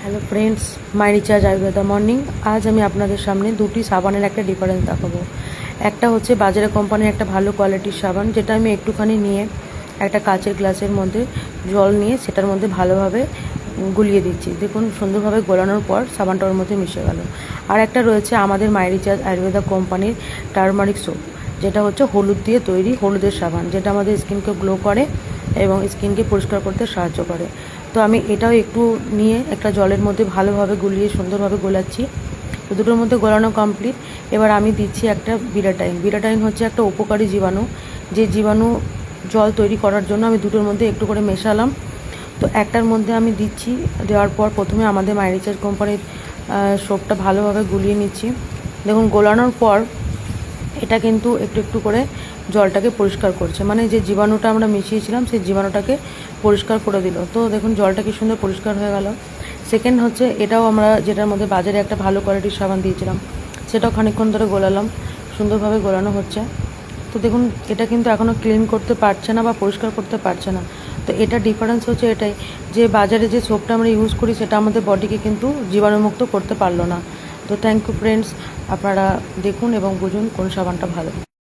Hello friends, মাই recharge Ayurveda morning. আজ আমি আপনাদের সামনে দুটি সাবানের একটা ডিফারেন্স দেখাবো। একটা হচ্ছে বাজারে কোম্পানির একটা ভালো কোয়ালিটির সাবান, যেটা আমি একটুখানি নিয়ে একটা কাচের গ্লাসের মধ্যে জল নিয়ে সেটার মধ্যে ভালোভাবে গুলিয়ে দিচ্ছি। দেখুন সুন্দরভাবে গোলানোর পর সাবানটা ওর মধ্যে মিশে গেল। আর একটা রয়েছে আমাদের মাই রিচার্জ আয়ুর্বেদা কোম্পানির টার্মারিক সোপ, যেটা হচ্ছে হলুদ দিয়ে তৈরি হলুদের সাবান, যেটা আমাদের স্কিনকে গ্লো করে এবং স্কিনকে পরিষ্কার করতে সাহায্য করে। তো আমি এটাও একটু নিয়ে একটা জলের মধ্যে ভালোভাবে গুলিয়ে সুন্দরভাবে গোলাচ্ছি। তো দুটোর মধ্যে গোলানো কমপ্লিট। এবার আমি দিচ্ছি একটা বিরাটাইন। বিরাটাইন হচ্ছে একটা উপকারী জীবাণু, যে জীবাণু জল তৈরি করার জন্য আমি দুটোর মধ্যে একটু করে মেশালাম। তো একটার মধ্যে আমি দিচ্ছি, দেওয়ার পর প্রথমে আমাদের মাই রিচার্জ কোম্পানির সোপটা ভালোভাবে গুলিয়ে নিচ্ছি। দেখুন গোলানোর পর এটা কিন্তু একটু একটু করে জলটাকে পরিষ্কার করছে, মানে যে জীবাণুটা আমরা মিশিয়েছিলাম সেই জীবাণুটাকে পরিষ্কার করে দিল। তো দেখুন জলটা কি সুন্দর পরিষ্কার হয়ে গেল। সেকেন্ড হচ্ছে এটাও আমরা যেটার মধ্যে বাজারে একটা ভালো কোয়ালিটির সাবান দিয়েছিলাম, সেটাও খানিকক্ষণ ধরে গোলালাম, সুন্দরভাবে গোলানো হচ্ছে। তো দেখুন এটা কিন্তু এখনও ক্লিন করতে পারছে না বা পরিষ্কার করতে পারছে না। তো এটা ডিফারেন্স হচ্ছে এটাই, যে বাজারে যে সোপটা আমরা ইউজ করি সেটা আমাদের বডিকে কিন্তু জীবাণুমুক্ত করতে পারলো না। তো থ্যাংক ইউ ফ্রেন্ডস, আপনারা দেখুন এবং বুঝুন কোন সাবানটা ভালো।